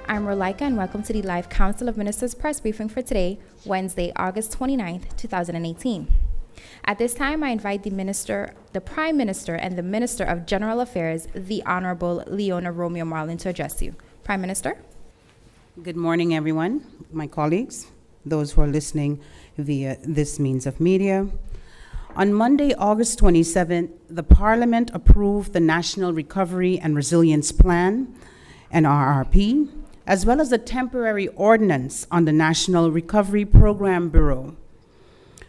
I'm Rolika, and welcome to the live Council of Ministers press briefing for today, Wednesday, August 29th, 2018. At this time, I invite the Prime Minister and the Minister of General Affairs, the Honorable Leona Romeo Marlin, to address you. Prime Minister. Good morning, everyone, my colleagues, those who are listening via this means of media. On Monday, August 27th, the Parliament approved the National Recovery and Resilience Plan, NRRP, as well as a temporary ordinance on the National Recovery Program Bureau.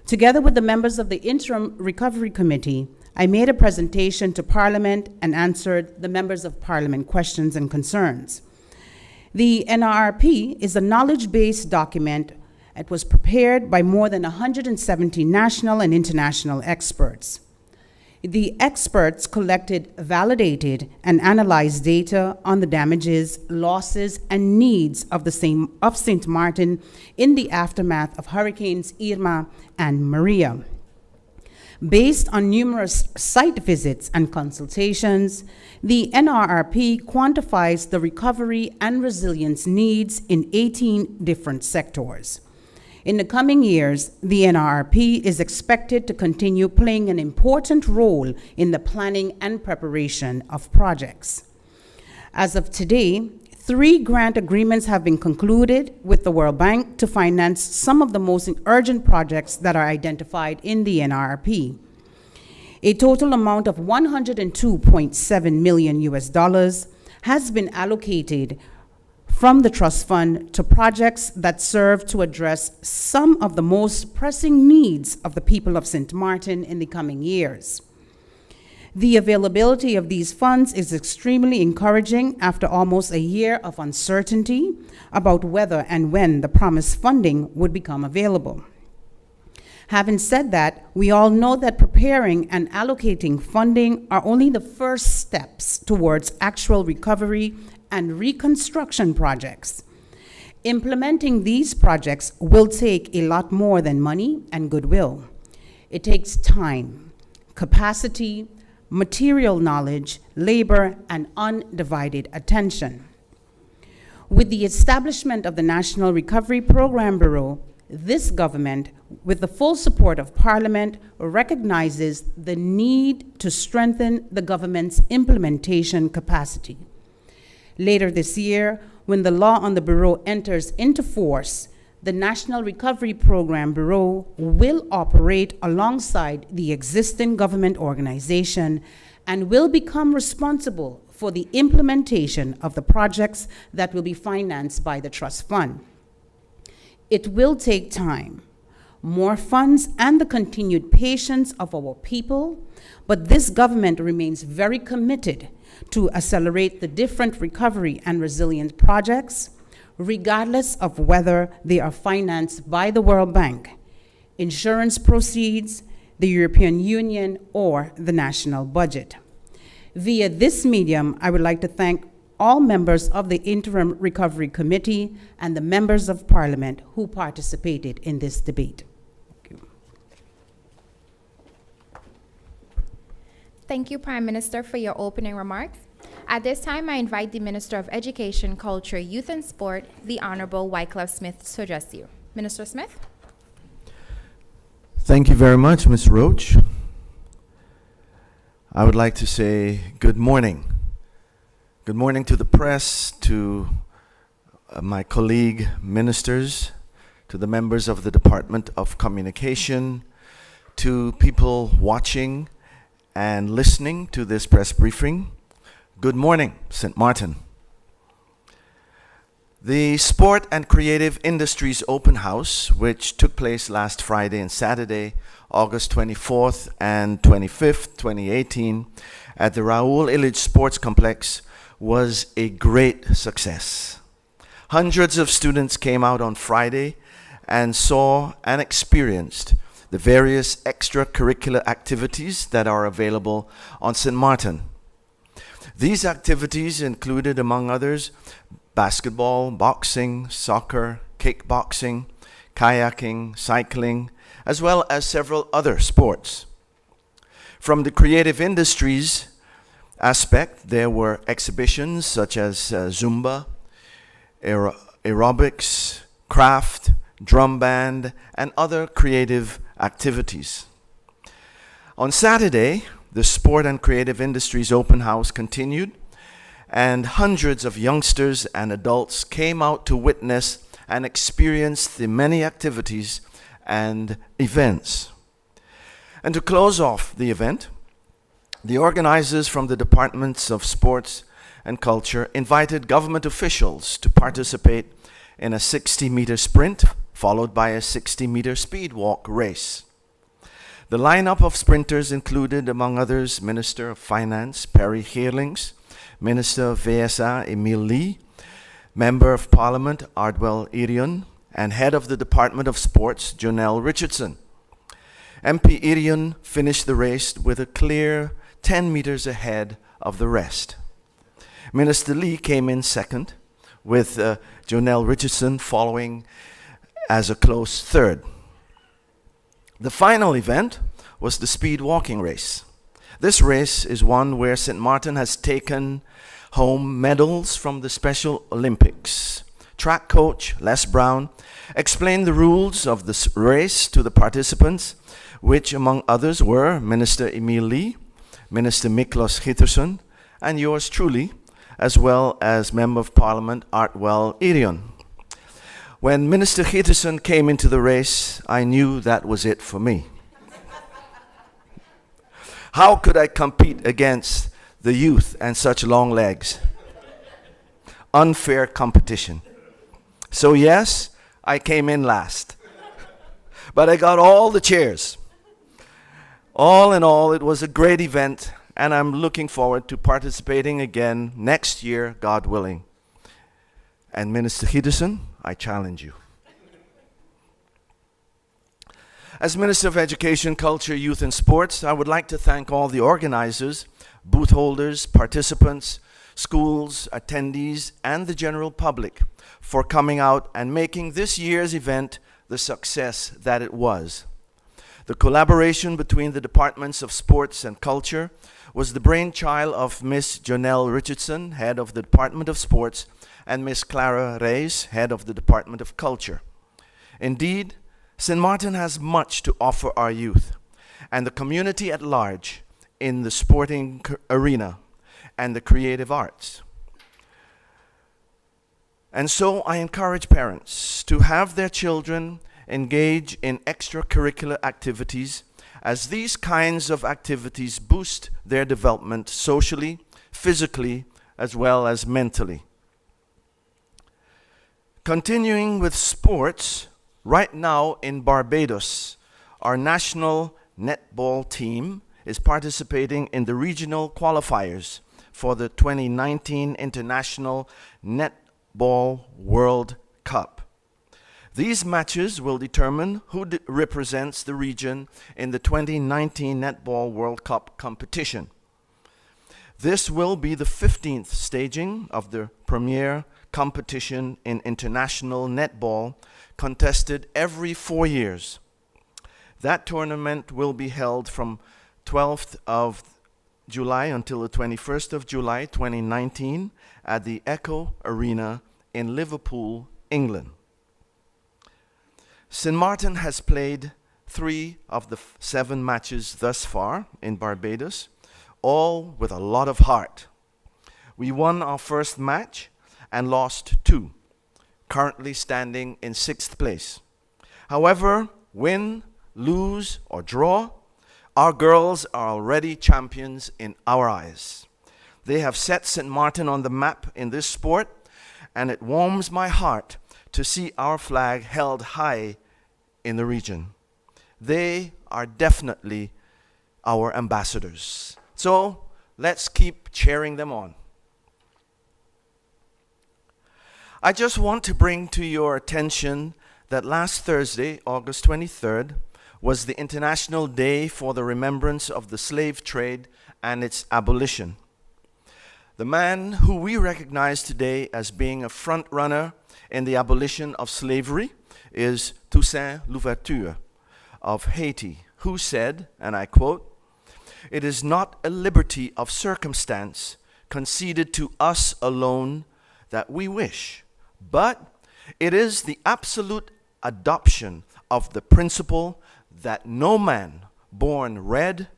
Together with the members of the Interim Recovery Committee, I made a presentation to Parliament and answered the members of Parliament questions and concerns. The NRRP is a knowledge-based document. It was prepared by more than 170 national and international experts. The experts collected, validated, and analyzed data on the damages, losses, and needs of St. Martin in the aftermath of Hurricanes Irma and Maria. Based on numerous site visits and consultations, the NRRP quantifies the recovery and resilience needs in 18 different sectors. In the coming years, the NRRP is expected to continue playing an important role in the planning and preparation of projects. As of today, 3 grant agreements have been concluded with the World Bank to finance some of the most urgent projects that are identified in the NRRP. A total amount of $102.7 million has been allocated from the trust fund to projects that serve to address some of the most pressing needs of the people of St. Martin in the coming years. The availability of these funds is extremely encouraging after almost a year of uncertainty about whether and when the promised funding would become available. Having said that, we all know that preparing and allocating funding are only the first steps towards actual recovery and reconstruction projects. Implementing these projects will take a lot more than money and goodwill. It takes time, capacity, material knowledge, labor, and undivided attention. With the establishment of the National Recovery Program Bureau, this government, with the full support of Parliament, recognizes the need to strengthen the government's implementation capacity. Later this year, when the law on the Bureau enters into force, the National Recovery Program Bureau will operate alongside the existing government organization and will become responsible for the implementation of the projects that will be financed by the trust fund. It will take time, more funds, and the continued patience of our people, but this government remains very committed to accelerate the different recovery and resilience projects, regardless of whether they are financed by the World Bank, insurance proceeds, the European Union, or the national budget. Via this medium, I would like to thank all members of the Interim Recovery Committee and the members of Parliament who participated in this debate. Thank you, Prime Minister, for your opening remarks. At this time, I invite the Minister of Education, Culture, Youth and Sport, the Honorable Wycliffe Smith, to address you. Minister Smith. Thank you very much, Ms. Roach. I would like to say good morning. Good morning to the press, to my colleague ministers, to the members of the Department of Communication, to people watching and listening to this press briefing. Good morning, St. Martin. The Sport and Creative Industries Open House, which took place last Friday and Saturday, August 24th and 25th, 2018, at the Raoul Illich Sports Complex, was a great success. Hundreds of students came out on Friday and saw and experienced the various extracurricular activities that are available on St. Martin. These activities included, among others, basketball, boxing, soccer, kickboxing, kayaking, cycling, as well as several other sports. From the creative industries aspect, there were exhibitions such as Zumba, aerobics, craft, drum band, and other creative activities. On Saturday, the Sport and Creative Industries Open House continued, and hundreds of youngsters and adults came out to witness and experience the many activities and events. And to close off the event, the organizers from the Departments of Sports and Culture invited government officials to participate in a 60-meter sprint, followed by a 60-meter speed walk race. The lineup of sprinters included, among others, Minister of Finance Perry Geerlings, Minister of VSA Emile Lee, Member of Parliament Ardwell Irion, and Head of the Department of Sports Jonelle Richardson. MP Irion finished the race with a clear 10 meters ahead of the rest. Minister Lee came in second, with Jonelle Richardson following as a close third. The final event was the speed walking race. This race is one where St. Martin has taken home medals from the Special Olympics. Track coach Les Brown explained the rules of this race to the participants, which among others were Minister Emile Lee, Minister Miklos Gitterson, and yours truly, as well as Member of Parliament Ardwell Irion. When Minister Gitterson came into the race, I knew that was it for me. How could I compete against the youth and such long legs? Unfair competition. So yes, I came in last. But I got all the cheers. All in all, it was a great event, and I'm looking forward to participating again next year, God willing. And Minister Gitterson, I challenge you. As Minister of Education, Culture, Youth and Sports, I would like to thank all the organizers, booth holders, participants, schools, attendees, and the general public for coming out and making this year's event the success that it was. The collaboration between the Departments of Sports and Culture was the brainchild of Miss Jonelle Richardson, Head of the Department of Sports, and Miss Clara Reyes, Head of the Department of Culture. Indeed, St. Martin has much to offer our youth and the community at large in the sporting arena and the creative arts. And so I encourage parents to have their children engage in extracurricular activities, as these kinds of activities boost their development socially, physically, as well as mentally. Continuing with sports, right now in Barbados, our national netball team is participating in the regional qualifiers for the 2019 International Netball World Cup. These matches will determine who represents the region in the 2019 Netball World Cup competition. This will be the 15th staging of the premier competition in international netball, contested every 4 years. That tournament will be held from 12th of July until the 21st of July 2019 at the Echo Arena in Liverpool, England. St. Martin has played 3 of the 7 matches thus far in Barbados, all with a lot of heart. We won our first match and lost 2, currently standing in 6th place. However, win, lose, or draw, our girls are already champions in our eyes. They have set St. Martin on the map in this sport, and it warms my heart to see our flag held high in the region. They are definitely our ambassadors. So let's keep cheering them on. I just want to bring to your attention that last Thursday, August 23rd, was the International Day for the Remembrance of the Slave Trade and its abolition. The man who we recognize today as being a front runner in the abolition of slavery is Toussaint Louverture of Haiti, who said, and I quote, "It is not a liberty of circumstance conceded to us alone that we wish, but it is the absolute adoption of the principle that no man born red,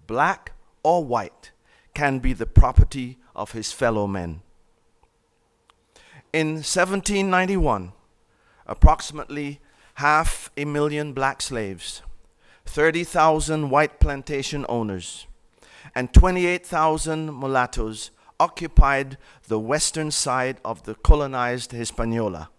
black, or white can be the property of his fellow men. In 1791, approximately 500,000 black slaves, 30,000 white plantation owners, and 28,000 mulattoes occupied the western side of the colonized Hispaniola.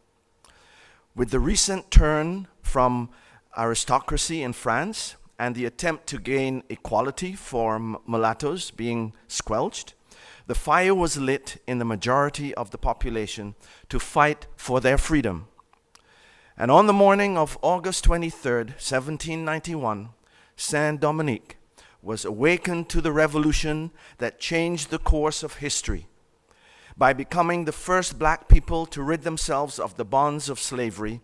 With the recent turn from aristocracy in France and the attempt to gain equality for mulattoes being squelched, the fire was lit in the majority of the population to fight for their freedom. And on the morning of August 23rd, 1791, Saint-Dominique was awakened to the revolution that changed the course of history by becoming the first black people to rid themselves of the bonds of slavery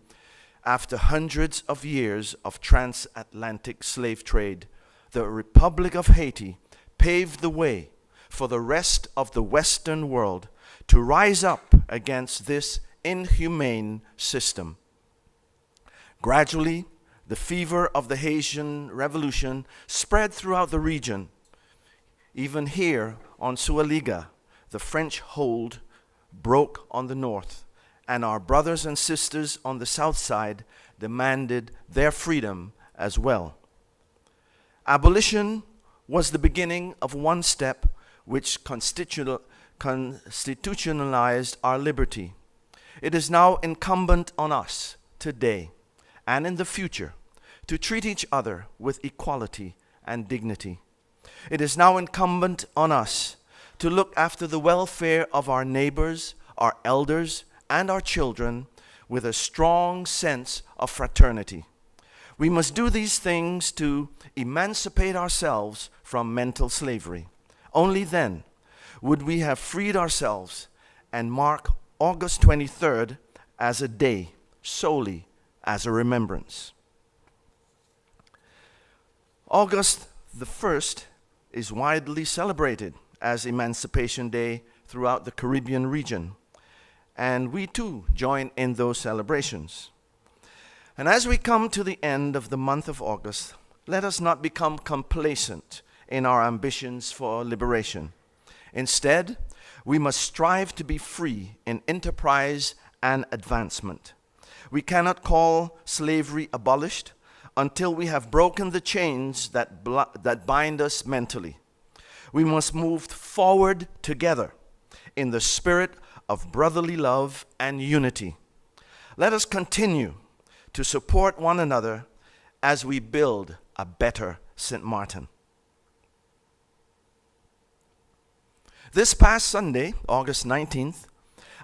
after hundreds of years of transatlantic slave trade. The Republic of Haiti paved the way for the rest of the Western world to rise up against this inhumane system. Gradually, the fever of the Haitian Revolution spread throughout the region. Even here on Sualiga, the French hold broke on the north, and our brothers and sisters on the south side demanded their freedom as well. Abolition was the beginning of one step which constitutionalized our liberty. It is now incumbent on us today and in the future to treat each other with equality and dignity. It is now incumbent on us to look after the welfare of our neighbors, our elders, and our children with a strong sense of fraternity. We must do these things to emancipate ourselves from mental slavery. Only then would we have freed ourselves and mark August 23rd as a day solely as a remembrance. August the 1st is widely celebrated as Emancipation Day throughout the Caribbean region, and we too join in those celebrations. And as we come to the end of the month of August, let us not become complacent in our ambitions for liberation. Instead, we must strive to be free in enterprise and advancement. We cannot call slavery abolished until we have broken the chains that bind us mentally. We must move forward together in the spirit of brotherly love and unity. Let us continue to support one another as we build a better St. Martin. This past Sunday, August 19th,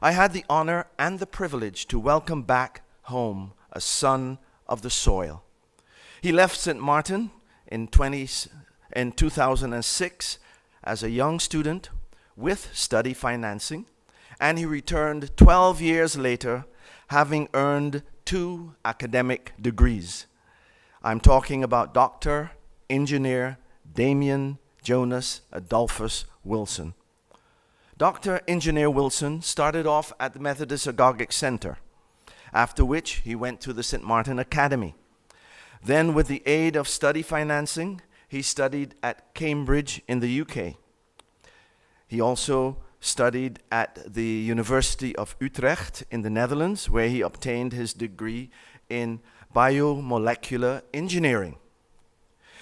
I had the honor and the privilege to welcome back home a son of the soil. He left St. Martin in 2006 as a young student with study financing, and he returned 12 years later having earned 2 academic degrees. I'm talking about Dr. Engineer Damian Jonas Adolphus Wilson. Dr. Engineer Wilson started off at the Methodist Agogic Center, after which he went to the St. Martin Academy. Then, with the aid of study financing, he studied at Cambridge in the UK. He also studied at the University of Utrecht in the Netherlands, where he obtained his degree in biomolecular engineering.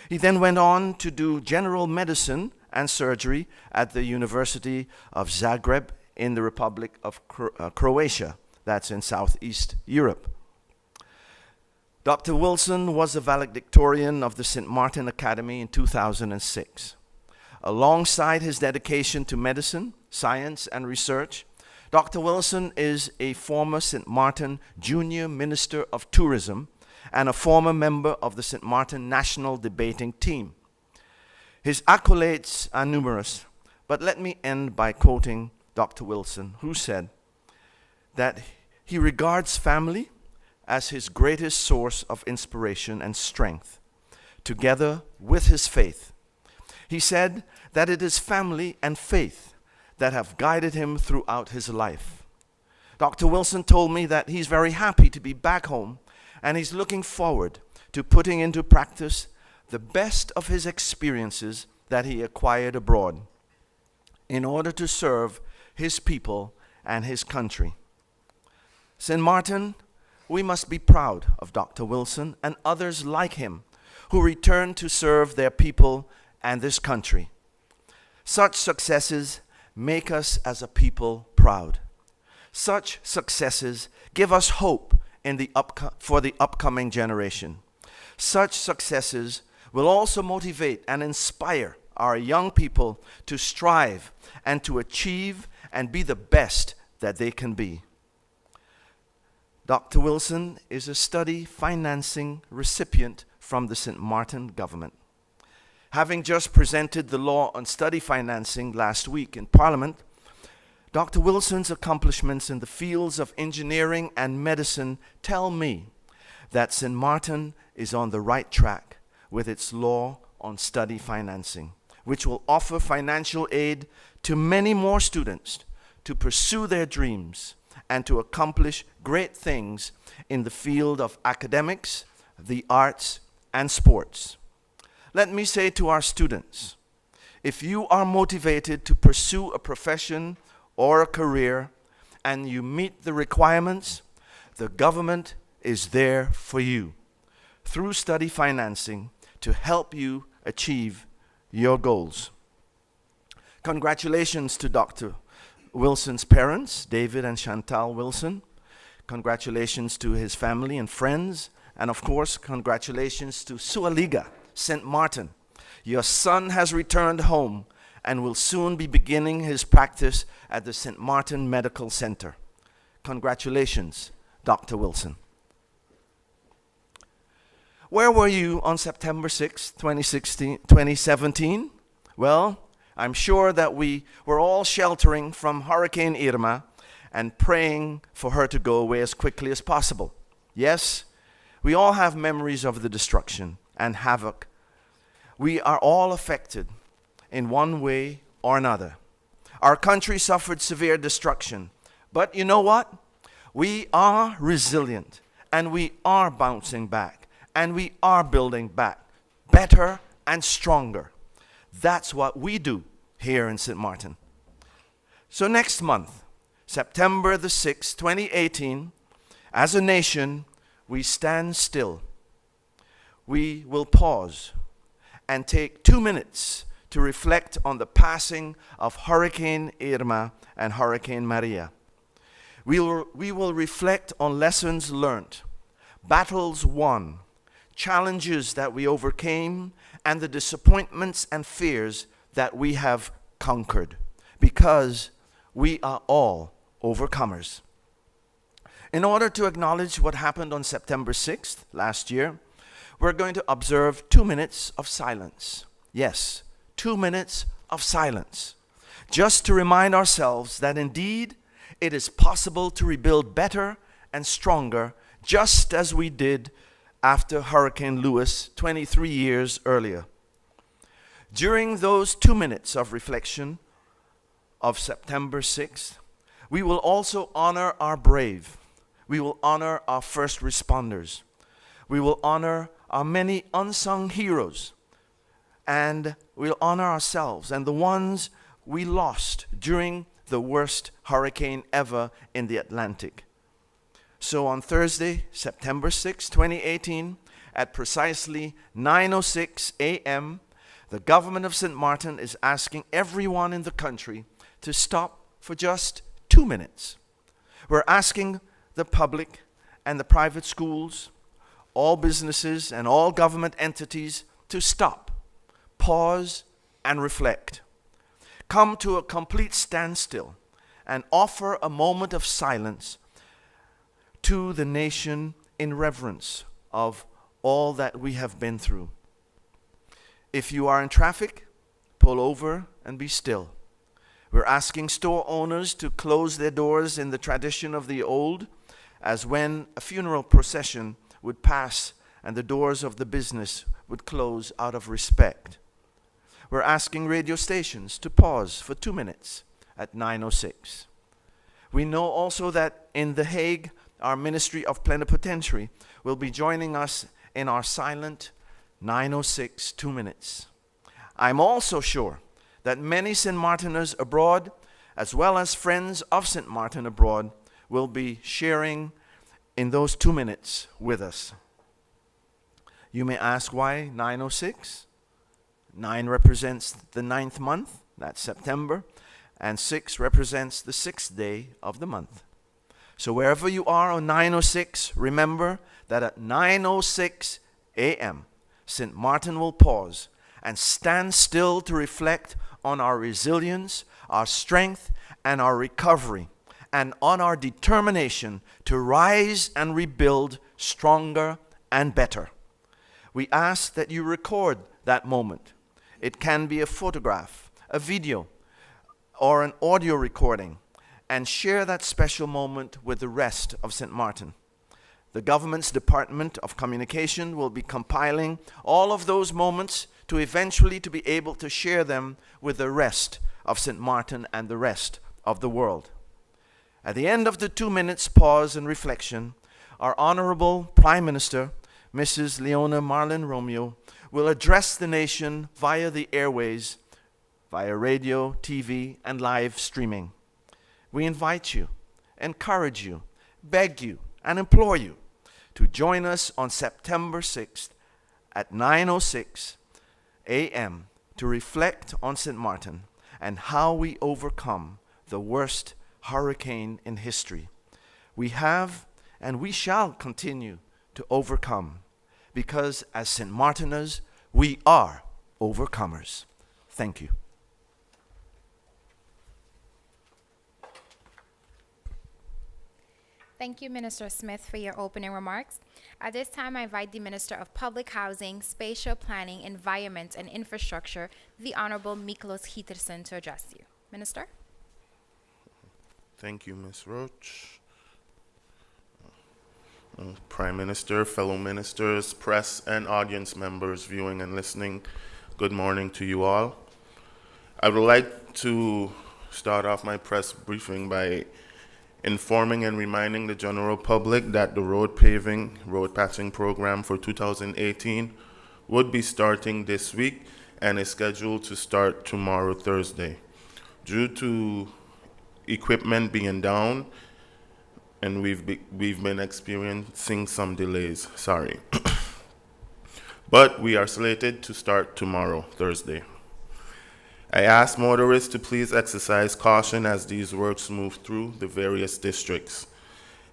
He then went on to do general medicine and surgery at the University of Zagreb in the Republic of Croatia, that's in Southeast Europe. Dr. Wilson was a valedictorian of the St. Martin Academy in 2006. Alongside his dedication to medicine, science, and research, Dr. Wilson is a former St. Martin Junior Minister of Tourism and a former member of the St. Martin National Debating Team. His accolades are numerous, but let me end by quoting Dr. Wilson, who said that he regards family as his greatest source of inspiration and strength, together with his faith. He said that it is family and faith that have guided him throughout his life. Dr. Wilson told me that he's very happy to be back home and he's looking forward to putting into practice the best of his experiences that he acquired abroad in order to serve his people and his country. St. Martin, we must be proud of Dr. Wilson and others like him who return to serve their people and this country. Such successes make us as a people proud. Such successes give us hope for the upcoming generation. Such successes will also motivate and inspire our young people to strive and to achieve and be the best that they can be. Dr. Wilson is a study financing recipient from the St. Martin government. Having just presented the law on study financing last week in Parliament, Dr. Wilson's accomplishments in the fields of engineering and medicine tell me that St. Martin is on the right track with its law on study financing, which will offer financial aid to many more students to pursue their dreams and to accomplish great things in the field of academics, the arts, and sports. Let me say to our students, if you are motivated to pursue a profession or a career and you meet the requirements, the government is there for you through study financing to help you achieve your goals. Congratulations to Dr. Wilson's parents, David and Chantal Wilson. Congratulations to his family and friends. And of course, congratulations to Sualiga, St. Martin. Your son has returned home and will soon be beginning his practice at the St. Martin Medical Center. Congratulations, Dr. Wilson. Where were you on September 6, 2017? Well, I'm sure that we were all sheltering from Hurricane Irma and praying for her to go away as quickly as possible. Yes, we all have memories of the destruction and havoc. We are all affected in one way or another. Our country suffered severe destruction, but you know what? We are resilient and we are bouncing back and we are building back better and stronger. That's what we do here in St. Martin. So next month, September the 6th, 2018, as a nation, we stand still. We will pause and take 2 minutes to reflect on the passing of Hurricane Irma and Hurricane Maria. We will reflect on lessons learned, battles won, challenges that we overcame, and the disappointments and fears that we have conquered, because we are all overcomers. In order to acknowledge what happened on September 6th last year, we're going to observe 2 minutes of silence. Yes, 2 minutes of silence, just to remind ourselves that indeed it is possible to rebuild better and stronger, just as we did after Hurricane Lewis 23 years earlier. During those 2 minutes of reflection of September 6th, we will also honor our brave. We will honor our first responders. We will honor our many unsung heroes. And we'll honor ourselves and the ones we lost during the worst hurricane ever in the Atlantic. So on Thursday, September 6, 2018, at precisely 9:06 a.m., the government of St. Martin is asking everyone in the country to stop for just 2 minutes. We're asking the public and the private schools, all businesses and all government entities to stop, pause, and reflect. Come to a complete standstill and offer a moment of silence to the nation in reverence of all that we have been through. If you are in traffic, pull over and be still. We're asking store owners to close their doors in the tradition of the old, as when a funeral procession would pass and the doors of the business would close out of respect. We're asking radio stations to pause for 2 minutes at 9:06. We know also that in The Hague, our Ministry of Plenipotentiary will be joining us in our silent 9:06 2 minutes. I'm also sure that many St. Martiners abroad, as well as friends of St. Martin abroad, will be sharing in those 2 minutes with us. You may ask why 9:06? 9 represents the 9th month, that's September, and 6 represents the 6th day of the month. So wherever you are on 9:06, remember that at 9:06 a.m., St. Martin will pause and stand still to reflect on our resilience, our strength, and our recovery, and on our determination to rise and rebuild stronger and better. We ask that you record that moment. It can be a photograph, a video, or an audio recording, and share that special moment with the rest of St. Martin. The government's Department of Communication will be compiling all of those moments to eventually to be able to share them with the rest of St. Martin and the rest of the world. At the end of the 2 minutes pause and reflection, our Honorable Prime Minister, Mrs. Leona Marlin Romeo, will address the nation via the airways, via radio, TV, and live streaming. We invite you, encourage you, beg you, and implore you to join us on September 6th at 9:06 a.m. to reflect on St. Martin and how we overcome the worst hurricane in history. We have and we shall continue to overcome, because as St. Martiners, we are overcomers. Thank you. Thank you, Minister Smith, for your opening remarks. At this time, I invite the Minister of Public Housing, Spatial Planning, Environment, and Infrastructure, the Honorable Miklos Hiterson, to address you. Minister? Thank you, Ms. Roach. Prime Minister, fellow ministers, press, and audience members viewing and listening, good morning to you all. I would like to start off my press briefing by informing and reminding the general public that the road patching program for 2018 would be starting this week and is scheduled to start tomorrow, Thursday. Due to equipment being down, and we've been experiencing some delays, sorry. But we are slated to start tomorrow, Thursday. I ask motorists to please exercise caution as these works move through the various districts.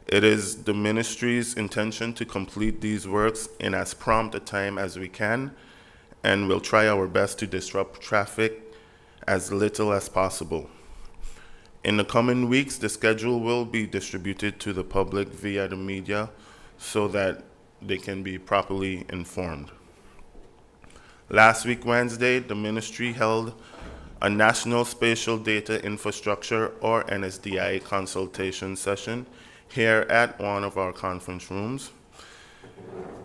It is the ministry's intention to complete these works in as prompt a time as we can, and we'll try our best to disrupt traffic as little as possible. In the coming weeks, the schedule will be distributed to the public via the media so that they can be properly informed. Last week, Wednesday, the ministry held a National Spatial Data Infrastructure, or NSDI, consultation session here at one of our conference rooms.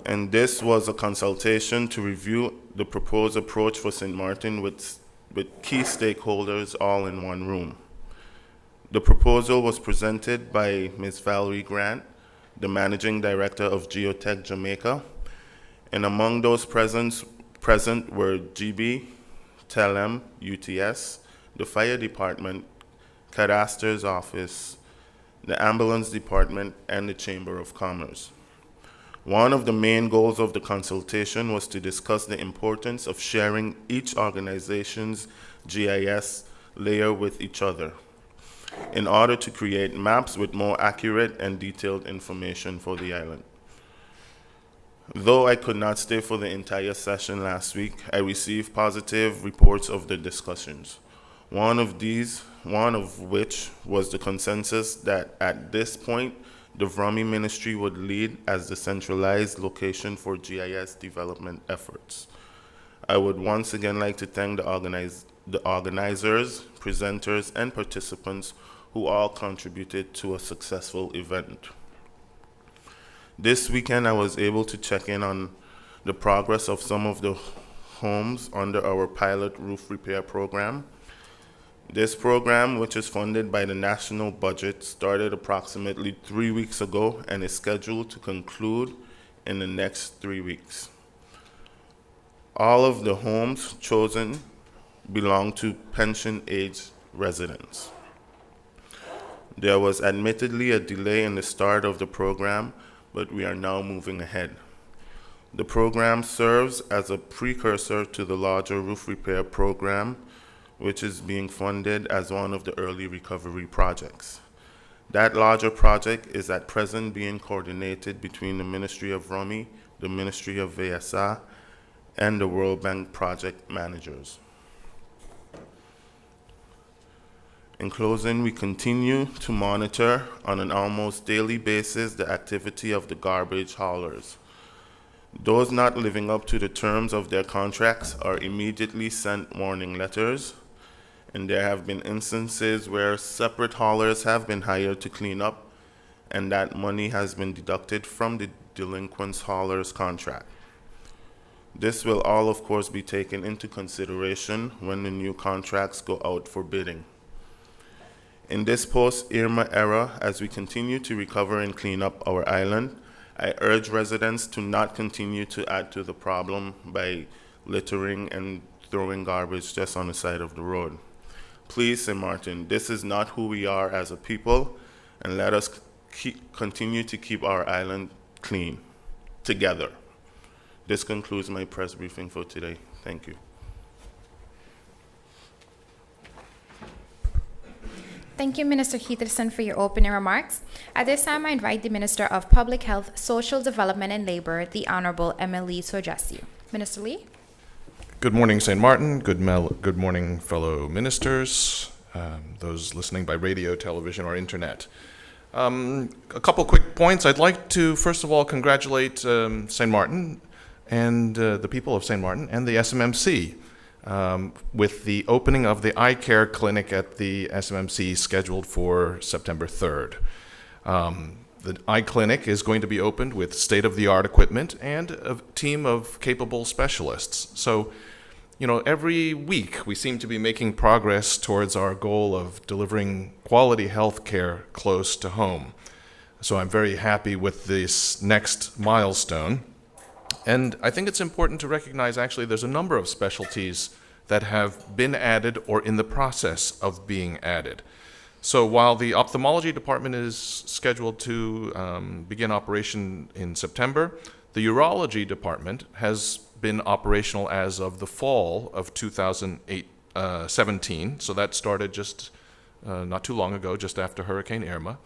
And this was a consultation to review the proposed approach for St. Martin with key stakeholders all in one room. The proposal was presented by Ms. Valerie Grant, the Managing Director of Geotech Jamaica, and among those present were GB, TELEM, UTS, the Fire Department, Cadaster's Office, the Ambulance Department, and the Chamber of Commerce. One of the main goals of the consultation was to discuss the importance of sharing each organization's GIS layer with each other in order to create maps with more accurate and detailed information for the island. Though I could not stay for the entire session last week, I received positive reports of the discussions. One of which was the consensus that at this point, the VROMI ministry would lead as the centralized location for GIS development efforts. I would once again like to thank the organizers, presenters, and participants who all contributed to a successful event. This weekend, I was able to check in on the progress of some of the homes under our pilot roof repair program. This program, which is funded by the national budget, started approximately 3 weeks ago and is scheduled to conclude in the next 3 weeks. All of the homes chosen belong to pension-age residents. There was admittedly a delay in the start of the program, but we are now moving ahead. The program serves as a precursor to the larger roof repair program, which is being funded as one of the early recovery projects. That larger project is at present being coordinated between the Ministry of RUMI, the Ministry of VSA, and the World Bank project managers. In closing, we continue to monitor on an almost daily basis the activity of the garbage haulers. Those not living up to the terms of their contracts are immediately sent warning letters, and there have been instances where separate haulers have been hired to clean up, and that money has been deducted from the delinquent hauler's contract. This will all, of course, be taken into consideration when the new contracts go out for bidding. In this post-Irma era, as we continue to recover and clean up our island, I urge residents to not continue to add to the problem by littering and throwing garbage just on the side of the road. Please, St. Martin, this is not who we are as a people, and let us continue to keep our island clean together. This concludes my press briefing for today. Thank you. Thank you, Minister Peterson, for your opening remarks. At this time, I invite the Minister of Public Health, Social Development and Labor, the Honorable Emily Sojasio. Minister Lee. Good morning, St. Martin. Good morning, fellow ministers, those listening by radio, television, or internet. A couple quick points. I'd like to, first of all, congratulate St. Martin and the people of St. Martin and the SMMC with the opening of the eye care clinic at the SMMC scheduled for September 3rd. The eye clinic is going to be opened with state-of-the-art equipment and a team of capable specialists. So, every week we seem to be making progress towards our goal of delivering quality health care close to home. So I'm very happy with this next milestone. And I think it's important to recognize, actually, there's a number of specialties that have been added or in the process of being added. So while the ophthalmology department is scheduled to begin operation in September, the urology department has been operational as of the fall of 2017. So that started just not too long ago, just after Hurricane Irma.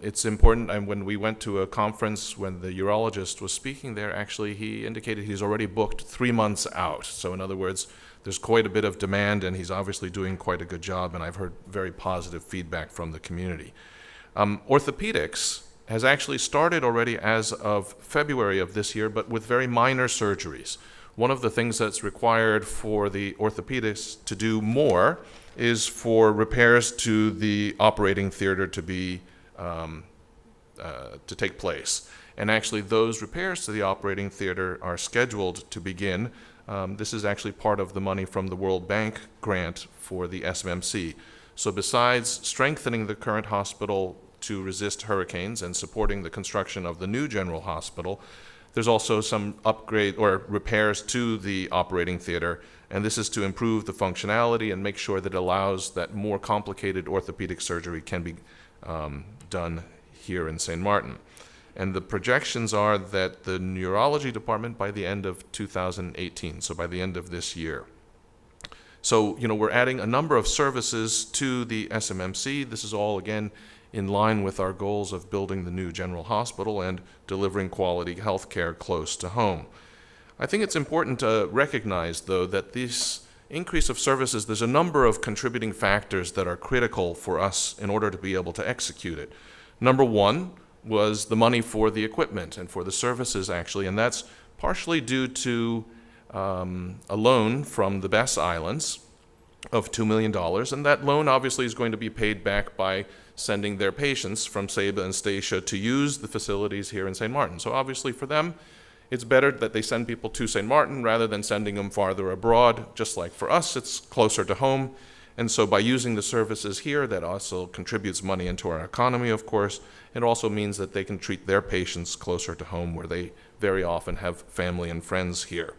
It's important, and when we went to a conference when the urologist was speaking there, actually he indicated he's already booked 3 months out. So in other words, there's quite a bit of demand, and he's obviously doing quite a good job, and I've heard very positive feedback from the community. Orthopedics has actually started already as of February of this year, but with very minor surgeries. One of the things that's required for the orthopedists to do more is for repairs to the operating theater to be to take place. And actually those repairs to the operating theater are scheduled to begin. This is actually part of the money from the World Bank grant for the SMMC. So besides strengthening the current hospital to resist hurricanes and supporting the construction of the new general hospital, there's also some upgrade or repairs to the operating theater, and this is to improve the functionality and make sure that it allows that more complicated orthopedic surgery can be done here in St. Martin. And the projections are that the neurology department by the end of 2018, so by the end of this year. So, we're adding a number of services to the SMMC. This is all, again, in line with our goals of building the new general hospital and delivering quality health care close to home. I think it's important to recognize, though, that this increase of services, there's a number of contributing factors that are critical for us in order to be able to execute it. Number one was the money for the equipment and for the services, actually, and that's partially due to a loan from the Bess Islands of $2 million, and that loan obviously is going to be paid back by sending their patients from Saba and Statia to use the facilities here in St. Martin. So obviously for them, it's better that they send people to St. Martin rather than sending them farther abroad. Just like for us, it's closer to home. And so by using the services here, that also contributes money into our economy, of course. It also means that they can treat their patients closer to home, where they very often have family and friends here.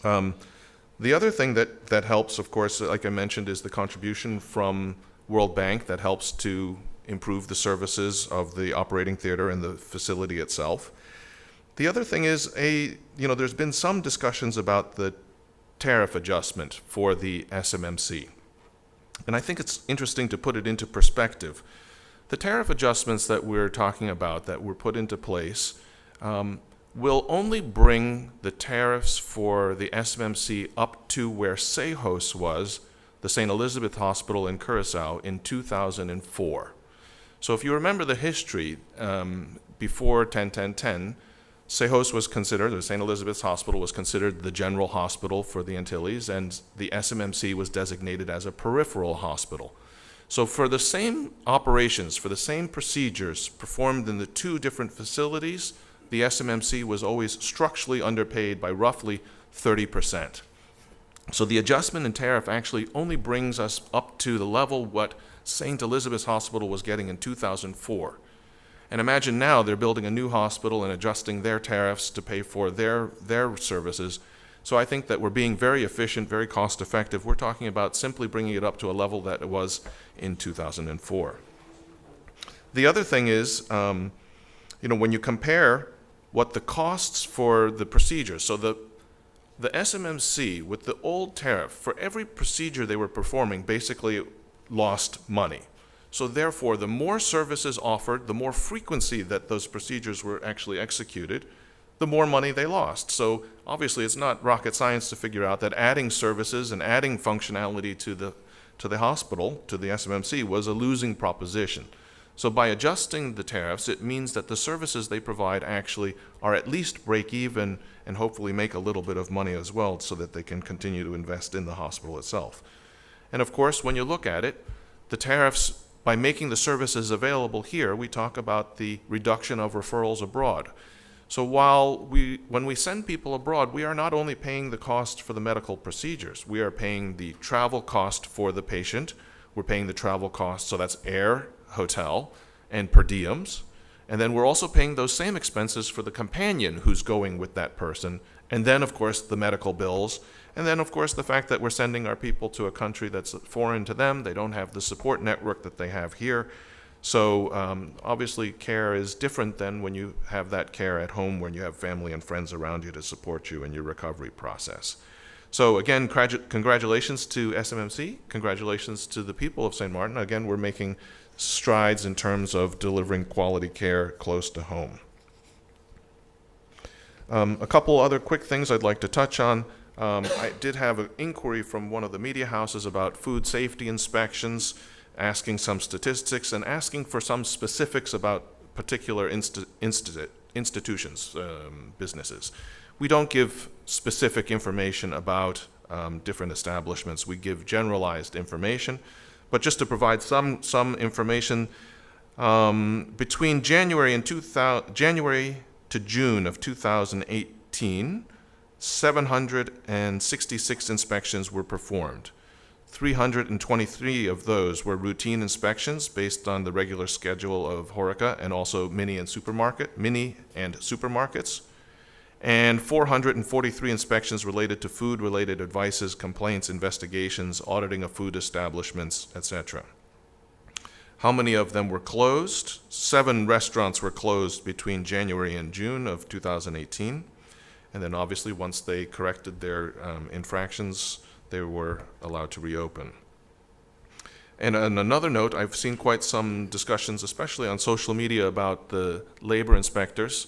The other thing that helps, of course, like I mentioned, is the contribution from World Bank that helps to improve the services of the operating theater and the facility itself. The other thing is, there's been some discussions about the tariff adjustment for the SMMC. And I think it's interesting to put it into perspective. The tariff adjustments that we're talking about that were put into place will only bring the tariffs for the SMMC up to where Sejos was, the St. Elizabeth Hospital in Curacao, in 2004. So if you remember the history, before 10-10-10, Sejos was considered, the St. Elizabeth's Hospital was considered the general hospital for the Antilles, and the SMMC was designated as a peripheral hospital. So for the same operations, for the same procedures performed in the two different facilities, the SMMC was always structurally underpaid by roughly 30%. So the adjustment in tariff actually only brings us up to the level what St. Elizabeth's Hospital was getting in 2004. And imagine now they're building a new hospital and adjusting their tariffs to pay for their services. So I think that we're being very efficient, very cost effective. We're talking about simply bringing it up to a level that it was in 2004. The other thing is, when you compare what the costs for the procedures, so the SMMC with the old tariff, for every procedure they were performing, basically lost money. So therefore, the more services offered, the more frequency that those procedures were actually executed, the more money they lost. So obviously, it's not rocket science to figure out that adding services and adding functionality to the hospital, to the SMMC, was a losing proposition. So by adjusting the tariffs, it means that the services they provide actually are at least break even and hopefully make a little bit of money as well, so that they can continue to invest in the hospital itself. And of course, when you look at it, the tariffs, by making the services available here, we talk about the reduction of referrals abroad. So when we send people abroad, we are not only paying the cost for the medical procedures, we are paying the travel cost for the patient, we're paying the travel cost, so that's air, hotel, and per diems. And then we're also paying those same expenses for the companion who's going with that person. And then, of course, the medical bills. And then, of course, the fact that we're sending our people to a country that's foreign to them. They don't have the support network that they have here. So obviously, care is different than when you have that care at home, when you have family and friends around you to support you in your recovery process. So again, congratulations to SMMC. Congratulations to the people of St. Martin. Again, we're making strides in terms of delivering quality care close to home. A couple other quick things I'd like to touch on. I did have an inquiry from one of the media houses about food safety inspections, asking some statistics and asking for some specifics about particular institutions, businesses. We don't give specific information about different establishments. We give generalized information. But just to provide some information, between January to June of 2018, 766 inspections were performed. 323 of those were routine inspections based on the regular schedule of HORECA and also mini and supermarkets. And 443 inspections related to food-related advices, complaints, investigations, auditing of food establishments, etc. How many of them were closed? 7 restaurants were closed between January and June of 2018. And then obviously once they corrected their infractions, they were allowed to reopen. And on another note, I've seen quite some discussions, especially on social media, about the labor inspectors,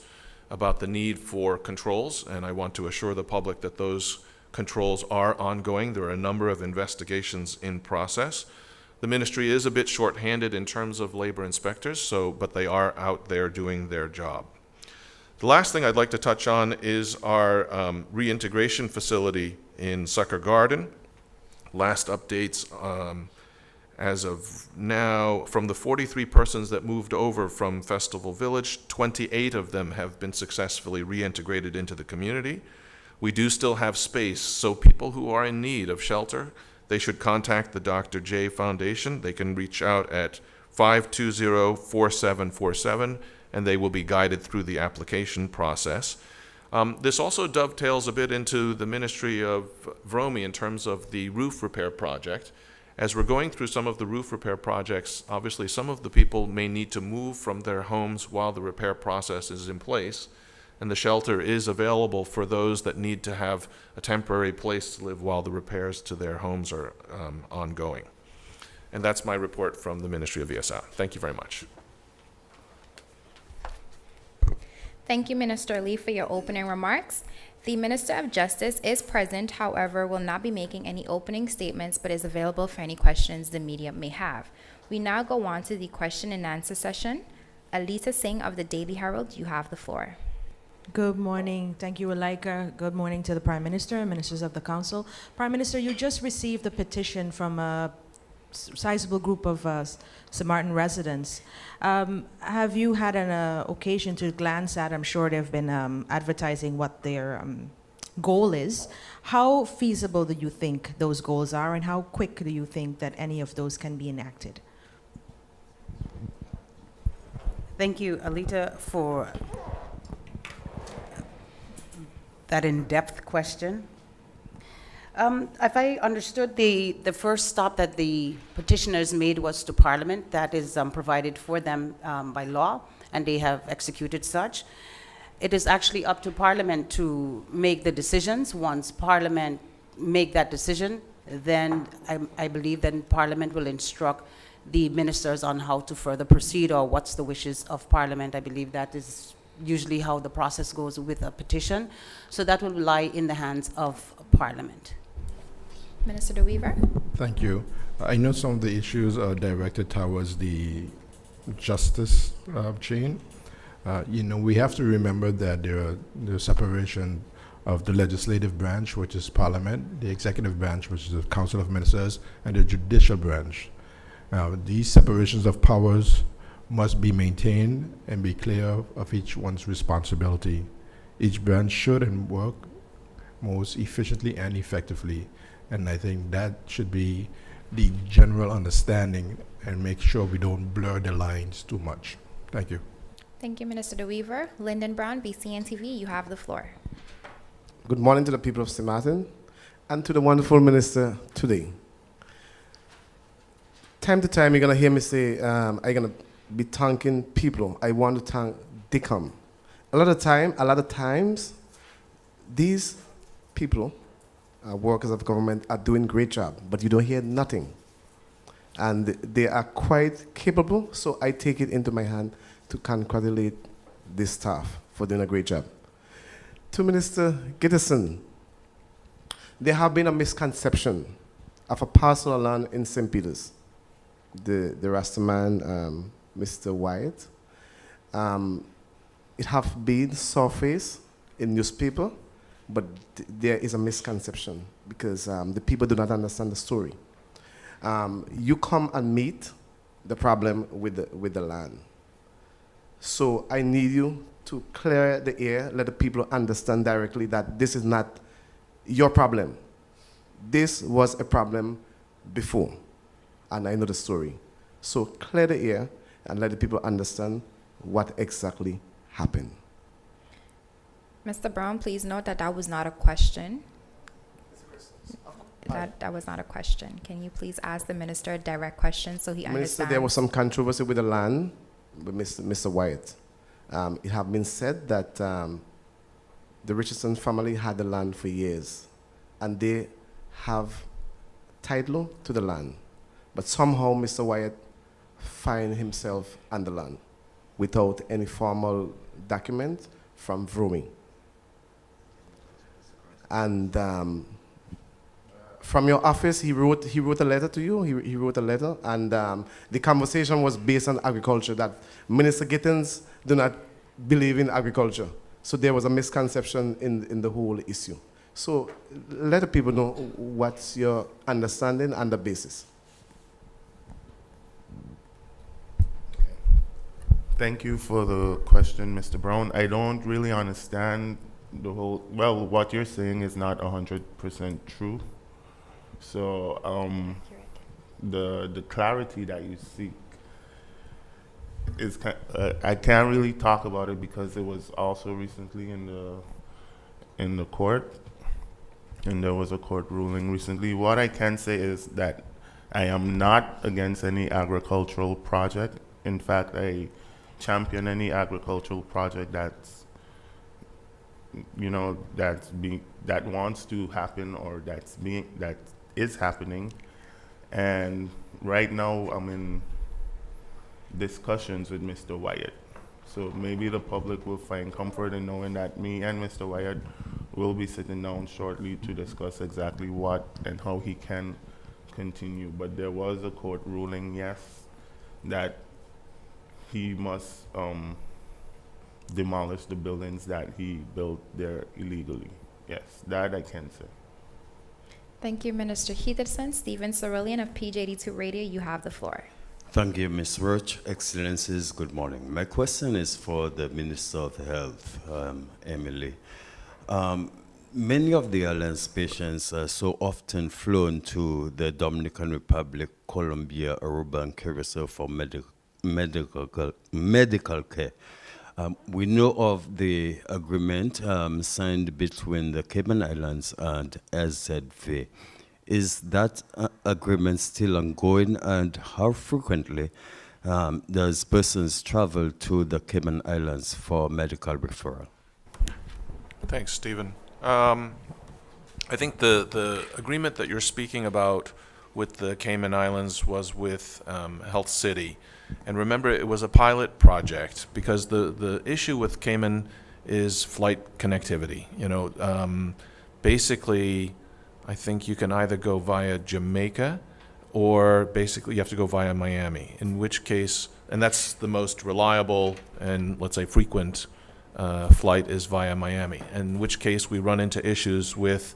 about the need for controls, and I want to assure the public that those controls are ongoing. There are a number of investigations in process. The ministry is a bit short-handed in terms of labor inspectors, but they are out there doing their job. The last thing I'd like to touch on is our reintegration facility in Sucker Garden. Last updates as of now, from the 43 persons that moved over from Festival Village, 28 of them have been successfully reintegrated into the community. We do still have space, so people who are in need of shelter they should contact the Dr. J Foundation. They can reach out at 520-4747, and they will be guided through the application process. This also dovetails a bit into the Ministry of VROMI in terms of the roof repair project. As we're going through some of the roof repair projects, obviously some of the people may need to move from their homes while the repair process is in place, and the shelter is available for those that need to have a temporary place to live while the repairs to their homes are ongoing. And that's my report from the Ministry of ESR. Thank you very much. Thank you, Minister Lee, for your opening remarks. The Minister of Justice is present, however, will not be making any opening statements, but is available for any questions the media may have. We now go on to the question and answer session. Alita Singh of the Daily Herald, you have the floor. Good morning. Thank you, Alaika. Good morning to the Prime Minister and ministers of the Council. Prime Minister, you just received a petition from a sizable group of St. Martin residents. Have you had an occasion to glance at? I'm sure they've been advertising what their goal is. How feasible do you think those goals are, and how quick do you think that any of those can be enacted? Thank you, Alita, for that in-depth question. If I understood, the first stop that the petitioners made was to Parliament. That is provided for them by law, and they have executed such. It is actually up to Parliament to make the decisions. Once Parliament make that decision, then I believe then Parliament will instruct the ministers on how to further proceed or what's the wishes of Parliament. I believe that is usually how the process goes with a petition. So that will lie in the hands of Parliament. Minister De Wever. Thank you. I know some of the issues are directed towards the justice chain. We have to remember that there's separation of the legislative branch, which is Parliament, the executive branch, which is the Council of Ministers, and the judicial branch. These separations of powers must be maintained and be clear of each one's responsibility. Each branch should and work most efficiently and effectively. And I think that should be the general understanding, and make sure we don't blur the lines too much. Thank you. Thank you, Minister De Wever. Lyndon Brown, BCN TV, you have the floor. Good morning to the people of St. Martin and to the wonderful minister today. Time to time, you're going to hear me say, I'm going to be thanking people. I want to thank DICOM. A lot of times, these people, workers of government, are doing a great job, but you don't hear nothing. And they are quite capable, so I take it into my hand to congratulate this staff for doing a great job. To Minister Gittison, there have been a misconception of a parcel of land in St. Peter's. The Rastaman, Mr. Wyatt, it have been surfaced in newspaper, but there is a misconception because the people do not understand the story. You come and meet the problem with the land. So I need you to clear the air, let the people understand directly that this is not your problem. This was a problem before, and I know the story. So clear the air and let the people understand what exactly happened. Mr. Brown, please note that that was not a question. That was not a question. Can you please ask the minister a direct question so he Minister, understands? there was some controversy with the land with Mr. Wyatt. It has been said that the Richardson family had the land for years, and they have title to the land. But somehow Mr. Wyatt find himself on the land without any formal document from VROMI. And from your office, he wrote a letter to you. He wrote a letter, and the conversation was based on agriculture, that Minister Gittins do not believe in agriculture. So there was a misconception in the whole issue. So let the people know what's your understanding and the basis. Thank you for the question, Mr. Brown. I don't really understand the whole, well, what you're saying is not 100% true. So the clarity that you seek is I can't really talk about it because it was also recently in the court, and there was a court ruling recently. What I can say is that I am not against any agricultural project. In fact, I champion any agricultural project that's, you know, that wants to happen or that is happening. And right now I'm in discussions with Mr. Wyatt. So maybe the public will find comfort in knowing that me and Mr. Wyatt will be sitting down shortly to discuss exactly what and how he can continue. But there was a court ruling, yes, that he must demolish the buildings that he built there illegally. Yes, that I can say. Thank you, Minister Heatherson. Stephen Cerulean of PJ82 Radio, you have the floor. Thank you, Ms. Roach. Excellencies, good morning. My question is for the Minister of Health, Emily. Many of the Alliance patients are so often flown to the Dominican Republic, Colombia, Aruba, and Curacao for medical care. We know of the agreement signed between the Cayman Islands and SZV. Is that agreement still ongoing, and how frequently does persons travel to the Cayman Islands for medical referral? Thanks, Stephen. I think the agreement that you're speaking about with the Cayman Islands was with Health City. And remember, it was a pilot project because the issue with Cayman is flight connectivity. You know, basically, I think you can either go via Jamaica or basically you have to go via Miami, in which case, and that's the most reliable and, let's say, frequent flight is via Miami, in which case we run into issues with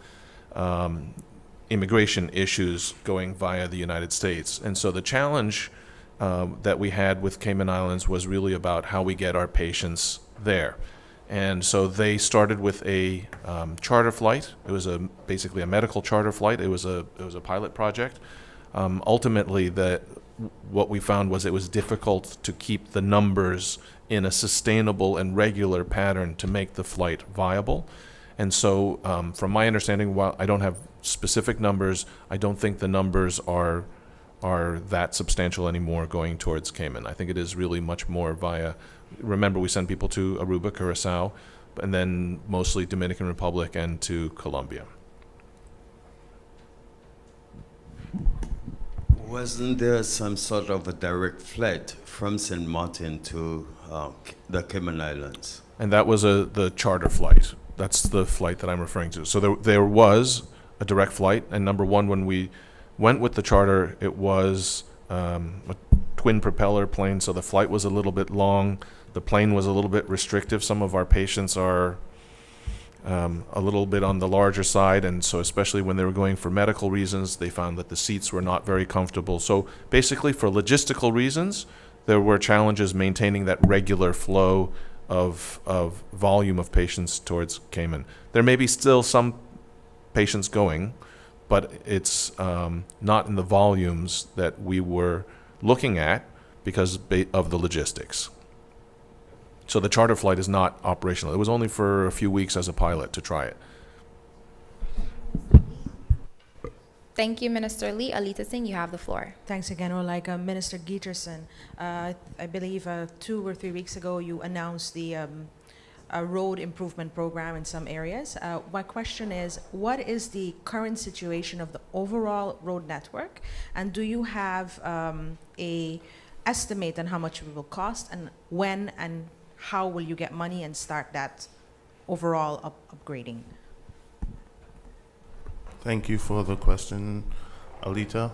immigration issues going via the United States. And so the challenge that we had with Cayman Islands was really about how we get our patients there. And so they started with a charter flight. It was basically a medical charter flight. It was a pilot project. Ultimately, what we found was it was difficult to keep the numbers in a sustainable and regular pattern to make the flight viable. And so, from my understanding, while I don't have specific numbers, I don't think the numbers are that substantial anymore going towards Cayman. I think it is really much more via, remember we send people to Aruba, Curacao, and then mostly Dominican Republic and to Colombia. Wasn't there some sort of a direct flight from St. Martin to the Cayman Islands? And that was the charter flight. That's the flight that I'm referring to. So there was a direct flight, and number one, when we went with the charter, it was a twin propeller plane, so the flight was a little bit long. The plane was a little bit restrictive. Some of our patients are a little bit on the larger side, and so especially when they were going for medical reasons, they found that the seats were not very comfortable. So basically, for logistical reasons, there were challenges maintaining that regular flow of volume of patients towards Cayman. There may be still some patients going, but it's not in the volumes that we were looking at because of the logistics. So the charter flight is not operational. It was only for a few weeks as a pilot to try it. Thank you, Minister Lee. Alita Singh, you have the floor. Thanks again, Olaika. Minister Geterson, I believe 2 or 3 weeks ago you announced the a road improvement program in some areas. My question is, what is the current situation of the overall road network? And do you have a estimate on how much it will cost, and when and how will you get money and start that overall upgrading? Thank you for the question, Alita.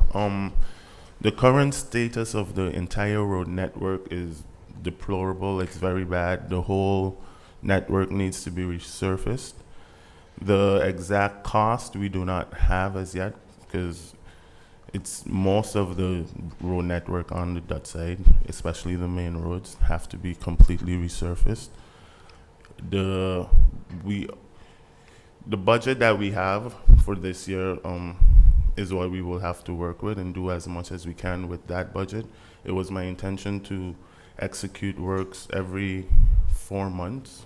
The current status of the entire road network is deplorable. It's very bad. The whole network needs to be resurfaced. The exact cost we do not have as yet, because it's most of the road network on the Dutch side, especially the main roads, have to be completely resurfaced. The budget that we have for this year is what we will have to work with and do as much as we can with that budget. It was my intention to execute works every 4 months.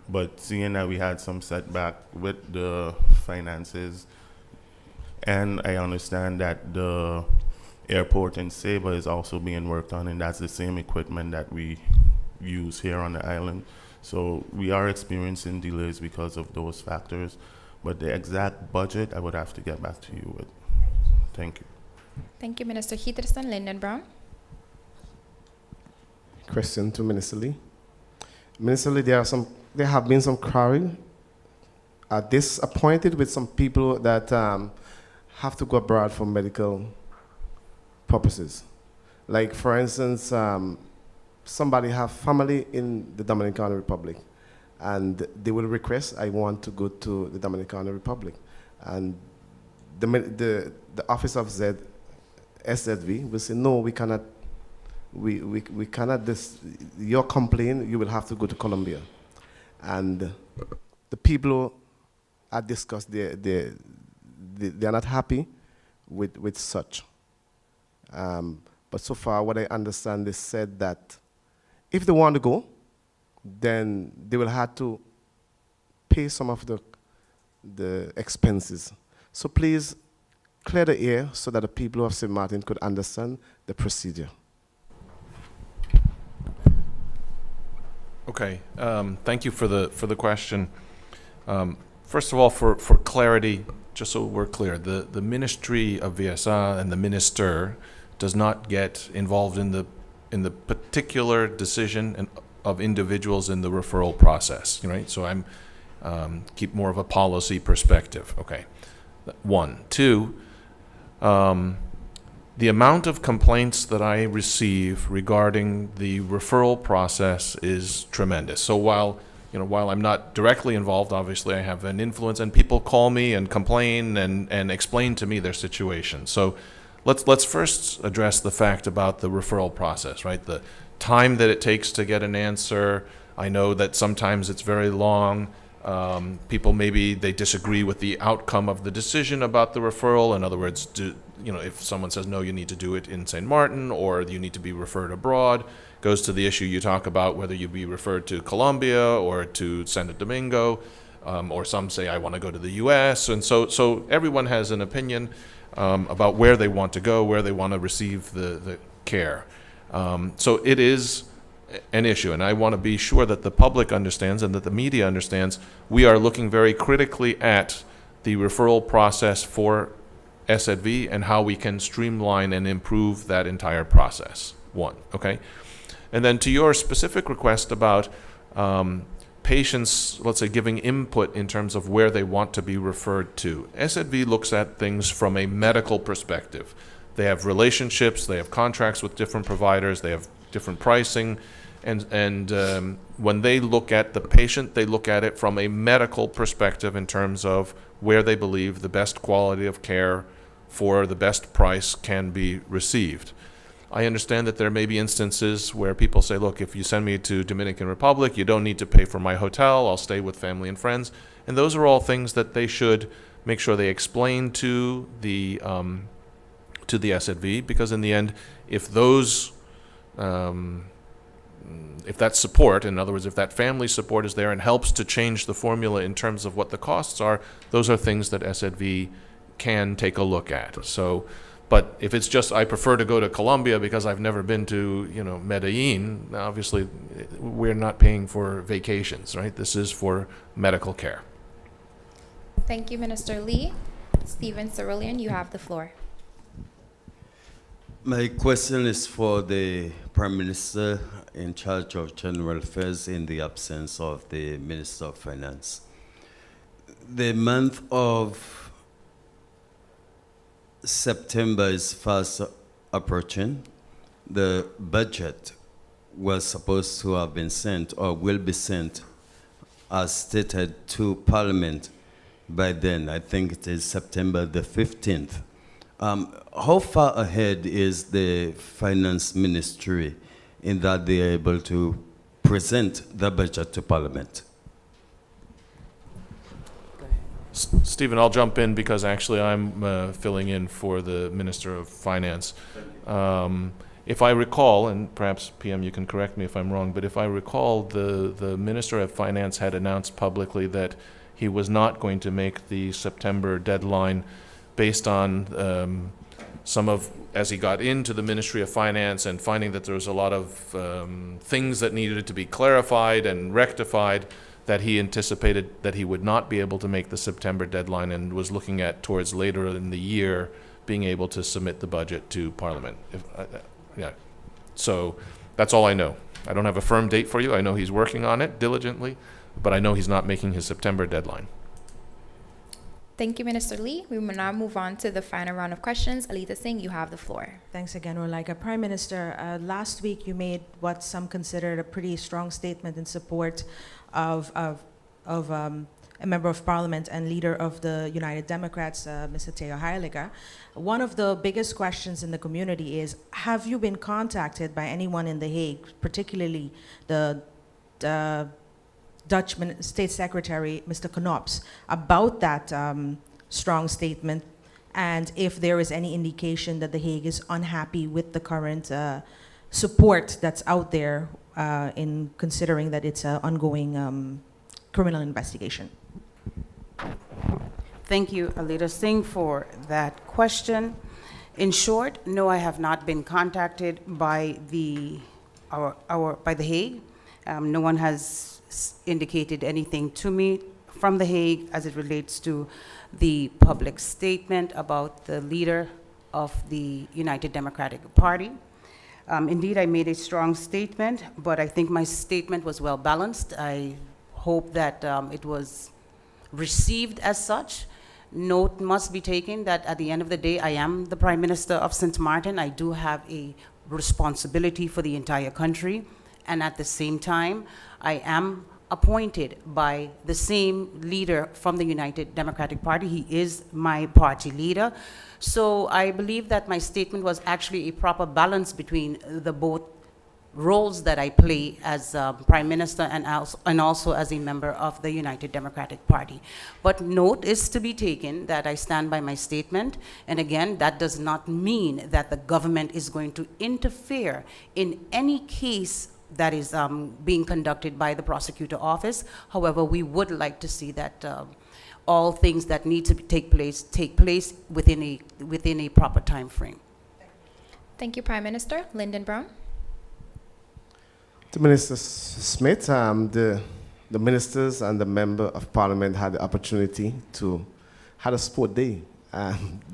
But seeing that we had some setback with the finances, and I understand that the airport in Saba is also being worked on, and that's the same equipment that we use here on the island. So we are experiencing delays because of those factors, but the exact budget I would have to get back to you with. Thank you. Thank you, Minister Heatherston. Lyndon Brown. Question to Minister Lee. Minister Lee, there have been some quarrel. Are disappointed with some people that have to go abroad for medical purposes. Like, for instance, somebody have family in the Dominican Republic, and they will request, I want to go to the Dominican Republic. And the office of SZV will say, no, we cannot, we cannot, your complaint, you will have to go to Colombia. And the people are discussed, they are not happy with such. But so far, what I understand, they said that if they want to go, then they will have to pay some of the expenses. So please clear the air so that the people of St. Martin could understand the procedure. Okay, thank you for the question. First of all, for clarity, just so we're clear, the Ministry of VSA and the minister does not get involved in the particular decision of individuals in the referral process, right? So I'm keep more of a policy perspective. Okay, 1. 2. The amount of complaints that I receive regarding the referral process is tremendous. So while I'm not directly involved, obviously I have an influence, and people call me and complain and explain to me their situation. So let's first address the fact about the referral process, right? The time that it takes to get an answer. I know that sometimes it's very long. People, maybe they disagree with the outcome of the decision about the referral. In other words, if someone says, no, you need to do it in St. Martin, or you need to be referred abroad, goes to the issue you talk about, whether you be referred to Colombia or to Santo Domingo, or some say, I want to go to the U.S. And so everyone has an opinion about where they want to go, where they want to receive the care. So it is an issue, and I want to be sure that the public understands and that the media understands we are looking very critically at the referral process for SZV and how we can streamline and improve that entire process. 1, okay? And then to your specific request about patients, let's say, giving input in terms of where they want to be referred to, SZV looks at things from a medical perspective. They have relationships, they have contracts with different providers, they have different pricing, and when they look at the patient, they look at it from a medical perspective in terms of where they believe the best quality of care for the best price can be received. I understand that there may be instances where people say, look, if you send me to Dominican Republic, you don't need to pay for my hotel, I'll stay with family and friends. And those are all things that they should make sure they explain to the SZV, because in the end, if those if that support, in other words, if that family support is there and helps to change the formula in terms of what the costs are, those are things that SZV can take a look at. So, but if it's just, I prefer to go to Colombia because I've never been to, Medellin, obviously we're not paying for vacations, right? This is for medical care. Thank you, Minister Lee. Stephen Cerulean, you have the floor. My question is for the Prime Minister in charge of General Affairs in the absence of the Minister of Finance. The month of September is fast approaching. The budget was supposed to have been sent or will be sent as stated to Parliament by then. I think it is September the 15th. How far ahead is the Finance Ministry in that they are able to present the budget to Parliament? Stephen, I'll jump in because actually I'm filling in for the Minister of Finance. If I recall, and perhaps PM you can correct me if I'm wrong, but if I recall, the Minister of Finance had announced publicly that he was not going to make the September deadline based on some of, as he got into the Ministry of Finance and finding that there was a lot of things that needed to be clarified and rectified, that he anticipated that he would not be able to make the September deadline and was looking at towards later in the year being able to submit the budget to Parliament. Yeah. So that's all I know. I don't have a firm date for you. I know he's working on it diligently, but I know he's not making his September deadline. Thank you, Minister Lee. We will now move on to the final round of questions. Alita Singh, you have the floor. Thanks again, Rolika. Prime Minister, last week you made what some considered a pretty strong statement in support of a member of Parliament and leader of the United Democrats, Mr. Theo Heiliger. One of the biggest questions in the community is, have you been contacted by anyone in The Hague, particularly the Dutch State Secretary, Mr. Knops, about that strong statement, and if there is any indication that The Hague is unhappy with the current support that's out there in considering that it's an ongoing criminal investigation? Thank you, Alita Singh, for that question. In short, no, I have not been contacted by the Hague. No one has indicated anything to me from The Hague as it relates to the public statement about the leader of the United Democratic Party. Indeed, I made a strong statement, but I think my statement was well balanced. I hope that it was received as such. Note must be taken that at the end of the day, I am the Prime Minister of St. Martin. I do have a responsibility for the entire country, and at the same time, I am appointed by the same leader from the United Democratic Party. He is my party leader. So I believe that my statement was actually a proper balance between the both roles that I play as Prime Minister and also as a member of the United Democratic Party. But note is to be taken that I stand by my statement, and again, that does not mean that the government is going to interfere in any case that is being conducted by the prosecutor office. However, we would like to see that all things that need to take place within a proper time frame. Thank you, Prime Minister. Lyndon Brown. To Minister Smith, the ministers and the member of Parliament had the opportunity to have a sport day,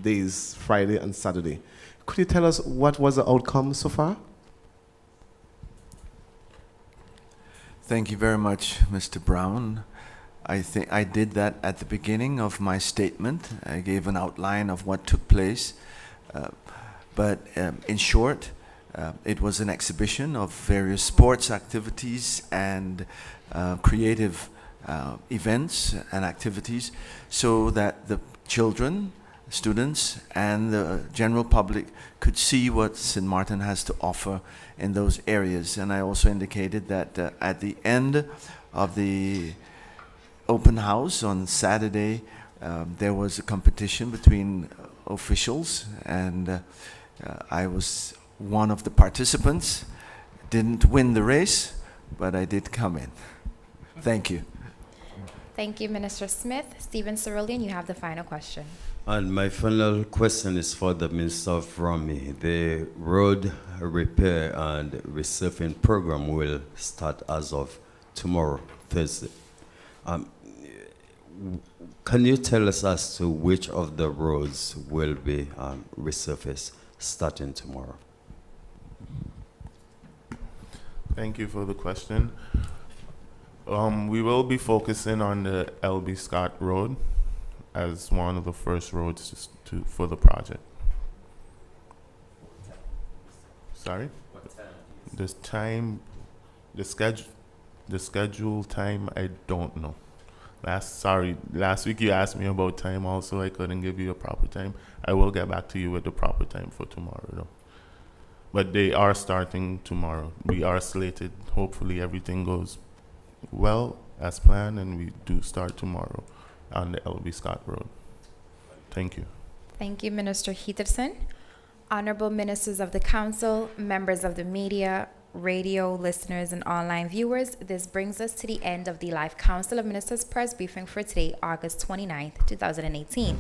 days Friday and Saturday. Could you tell us what was the outcome so far? Thank you very much, Mr. Brown. I think I did that at the beginning of my statement. I gave an outline of what took place. But in short, it was an exhibition of various sports activities and creative events and activities so that the children, students, and the general public could see what St. Martin has to offer in those areas. And I also indicated that at the end of the open house on Saturday, there was a competition between officials, and I was one of the participants. Didn't win the race, but I did come in. Thank you. Thank you, Minister Smith. Stephen Cerulean, you have the final question. And my final question is for the Minister of Romy. The road repair and resurfacing program will start as of tomorrow, Thursday. Can you tell us as to which of the roads will be resurfaced starting tomorrow? Thank you for the question. We will be focusing on the L.B. Scott Road as one of the first roads for the project. Sorry? The schedule time, I don't know. Last week you asked me about time also. I couldn't give you a proper time. I will get back to you with the proper time for tomorrow though. But they are starting tomorrow. We are slated. Hopefully everything goes well as planned and we do start tomorrow on the L.B. Scott Road. Thank you. Thank you, Minister Heatherson. Honorable ministers of the council, members of the media, radio listeners, and online viewers, this brings us to the end of the Live Council of Ministers press briefing for today, August 29th, 2018.